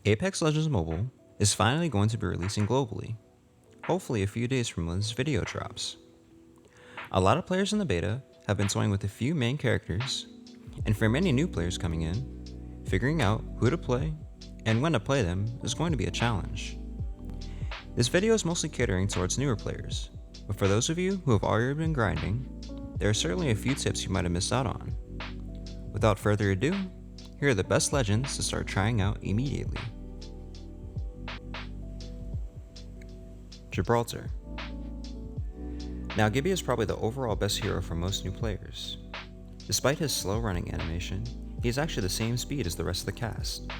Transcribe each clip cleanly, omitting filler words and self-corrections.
Apex Legends Mobile is finally going to be releasing globally, hopefully a few days from when this video drops. A lot of players in the beta have been toying with a few main characters, and for many new players coming in, figuring out who to play and when to play them is going to be a challenge. This video is mostly catering towards newer players, but for those of you who have already been grinding, there are certainly a few tips you might have missed out on. Without further ado, here are the best legends to start trying out immediately. Gibraltar. Now Gibby is probably the overall best hero for most new players. Despite his slow running animation, he is actually the same speed as the rest of the cast.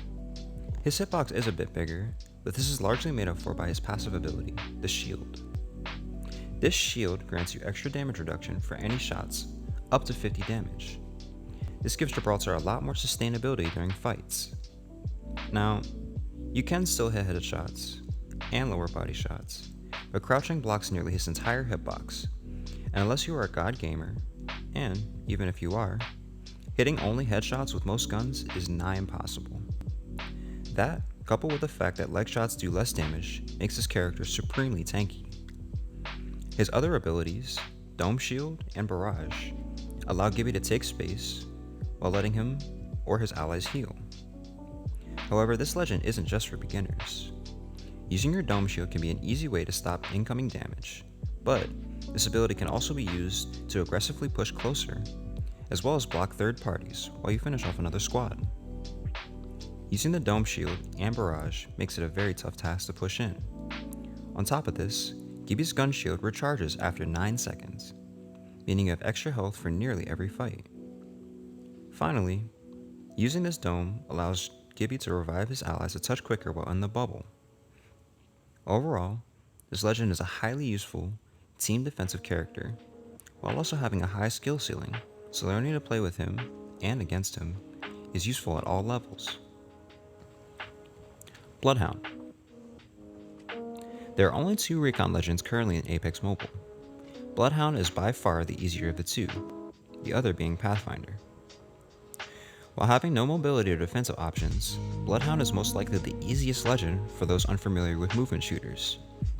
His hitbox is a bit bigger, but this is largely made up for by his passive ability, the shield. This shield grants you extra damage reduction for any shots, up to 50 damage. This gives Gibraltar a lot more sustainability during fights. Now, you can still hit headshots and lower body shots, but crouching blocks nearly his entire hitbox, and unless you are a god gamer, and even if you are, hitting only headshots with most guns is nigh impossible. That, coupled with the fact that leg shots do less damage, makes this character supremely tanky. His other abilities, Dome Shield and Barrage, allow Gibby to take space while letting him or his allies heal. However, this legend isn't just for beginners. Using your Dome Shield can be an easy way to stop incoming damage, but this ability can also be used to aggressively push closer, as well as block third parties while you finish off another squad. Using the Dome Shield and Barrage makes it a very tough task to push in. On top of this, Gibby's gun shield recharges after 9 seconds, meaning you have extra health for nearly every fight. Finally, using this dome allows Gibby to revive his allies a touch quicker while in the bubble. Overall, this legend is a highly useful, team defensive character, while also having a high skill ceiling, so learning to play with him and against him is useful at all levels. Bloodhound. There are only 2 recon legends currently in Apex Mobile. Bloodhound is by far the easier of the 2, the other being Pathfinder. While having no mobility or defensive options, Bloodhound is most likely the easiest legend for those unfamiliar with movement shooters,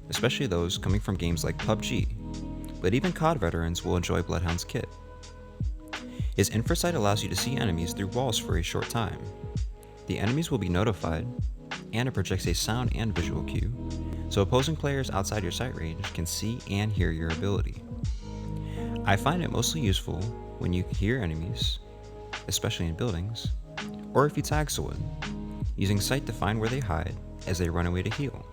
especially those coming from games like PUBG, but even COD veterans will enjoy Bloodhound's kit. His infrasight allows you to see enemies through walls for a short time. The enemies will be notified, and it projects a sound and visual cue, so opposing players outside your sight range can see and hear your ability. I find it mostly useful when you hear enemies, especially in buildings, or if you tag someone, using sight to find where they hide as they run away to heal.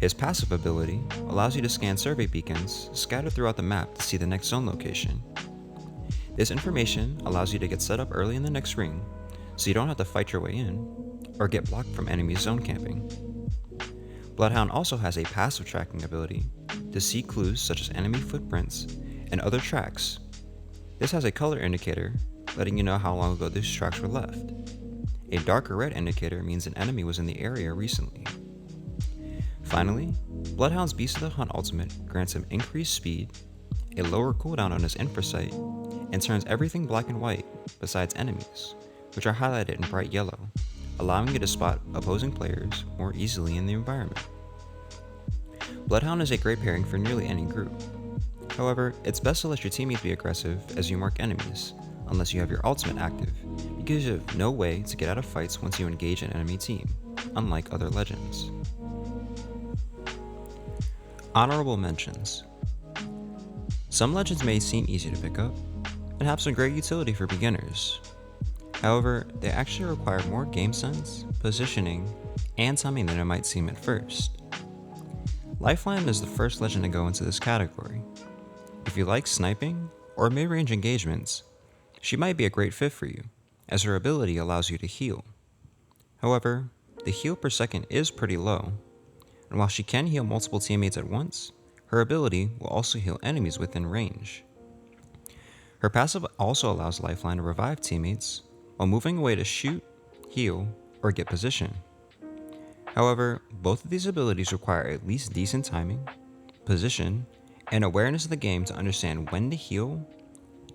His passive ability allows you to scan survey beacons scattered throughout the map to see the next zone location. This information allows you to get set up early in the next ring, so you don't have to fight your way in, or get blocked from enemy zone camping. Bloodhound also has a passive tracking ability to see clues such as enemy footprints and other tracks. This has a color indicator letting you know how long ago these tracks were left. A darker red indicator means an enemy was in the area recently. Finally, Bloodhound's Beast of the Hunt ultimate grants him increased speed, a lower cooldown on his infrasight, and turns everything black and white besides enemies, which are highlighted in bright yellow, allowing you to spot opposing players more easily in the environment. Bloodhound is a great pairing for nearly any group. However, it's best to let your teammates be aggressive as you mark enemies, unless you have your ultimate active, because you have no way to get out of fights once you engage an enemy team, unlike other legends. Honorable mentions. Some legends may seem easy to pick up, and have some great utility for beginners. However, they actually require more game sense, positioning, and timing than it might seem at first. Lifeline is the first legend to go into this category. If you like sniping or mid-range engagements, she might be a great fit for you, as her ability allows you to heal. However, the heal per second is pretty low, and while she can heal multiple teammates at once, her ability will also heal enemies within range. Her passive also allows Lifeline to revive teammates while moving away to shoot, heal, or get position. However, both of these abilities require at least decent timing, position, and awareness of the game to understand when to heal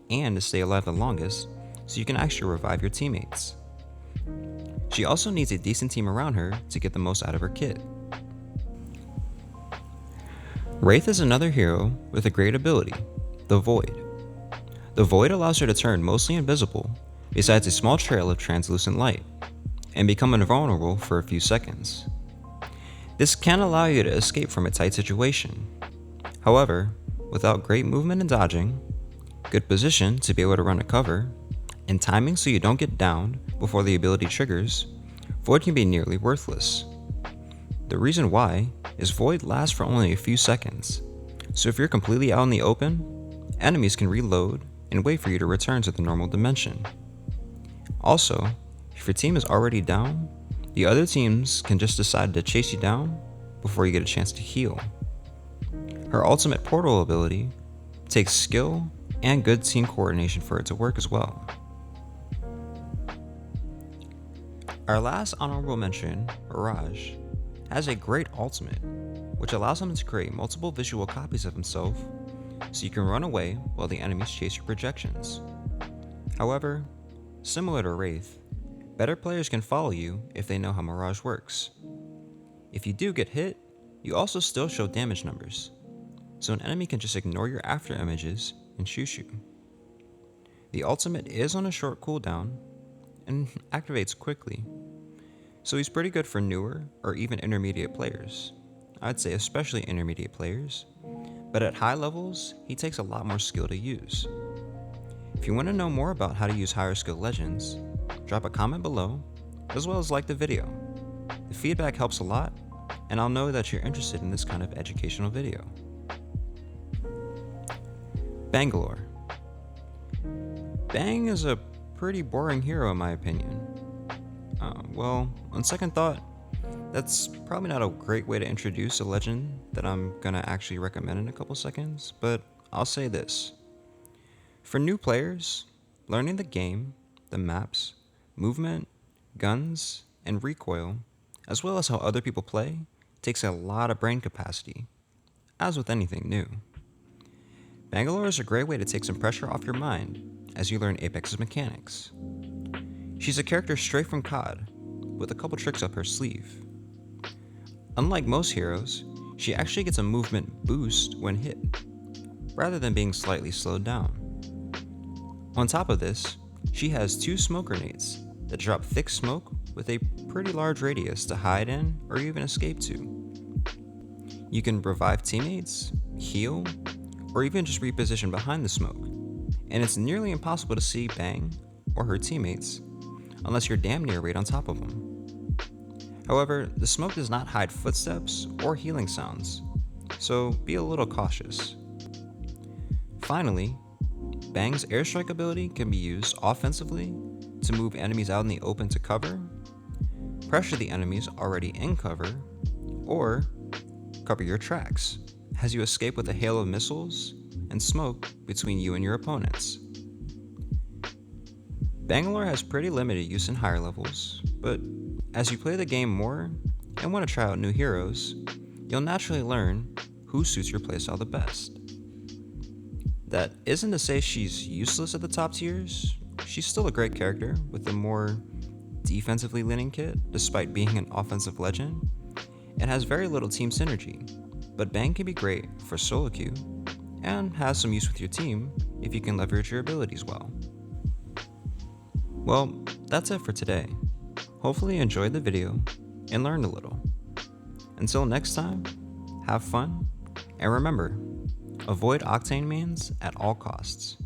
and to stay alive the longest so you can actually revive your teammates. She also needs a decent team around her to get the most out of her kit. Wraith is another hero with a great ability, the Void. The Void allows her to turn mostly invisible, besides a small trail of translucent light, and become invulnerable for a few seconds. This can allow you to escape from a tight situation. However, without great movement and dodging, good position to be able to run a cover, and timing so you don't get downed before the ability triggers, Void can be nearly worthless. The reason why is Void lasts for only a few seconds, so if you're completely out in the open, enemies can reload and wait for you to return to the normal dimension. Also, if your team is already down, the other teams can just decide to chase you down before you get a chance to heal. Her ultimate portal ability takes skill and good team coordination for it to work as well. Our last honorable mention, Mirage, has a great ultimate, which allows him to create multiple visual copies of himself so you can run away while the enemies chase your projections. However, similar to Wraith, better players can follow you if they know how Mirage works. If you do get hit, you also still show damage numbers, so an enemy can just ignore your after images and shoot you. The ultimate is on a short cooldown and activates quickly, so he's pretty good for newer or even intermediate players. I'd say especially intermediate players, but at high levels, he takes a lot more skill to use. If you want to know more about how to use higher skill legends, drop a comment below, as well as like the video. The feedback helps a lot, and I'll know that you're interested in this kind of educational video. Bangalore. Bang is a pretty boring hero in my opinion. Well, on second thought, that's probably not a great way to introduce a legend that I'm gonna actually recommend in a couple seconds, but I'll say this. For new players, learning the game, the maps, movement, guns, and recoil, as well as how other people play, takes a lot of brain capacity, as with anything new. Bangalore is a great way to take some pressure off your mind as you learn Apex's mechanics. She's a character straight from COD, with a couple tricks up her sleeve. Unlike most heroes, she actually gets a movement boost when hit, rather than being slightly slowed down. On top of this, she has 2 smoke grenades that drop thick smoke with a pretty large radius to hide in or even escape to. You can revive teammates, heal, or even just reposition behind the smoke, and it's nearly impossible to see Bang or her teammates unless you're damn near right on top of them. However, the smoke does not hide footsteps or healing sounds, so be a little cautious. Finally, Bang's airstrike ability can be used offensively to move enemies out in the open to cover, pressure the enemies already in cover, or cover your tracks as you escape with a hail of missiles and smoke between you and your opponents. Bangalore has pretty limited use in higher levels, but as you play the game more and want to try out new heroes, you'll naturally learn who suits your playstyle the best. That isn't to say she's useless at the top tiers. She's still a great character with a more defensively leaning kit despite being an offensive legend, and has very little team synergy, but Bang can be great for solo queue and has some use with your team if you can leverage your abilities well. Well, that's it for today. Hopefully you enjoyed the video and learned a little. Until next time, have fun, and remember, avoid octane mains at all costs.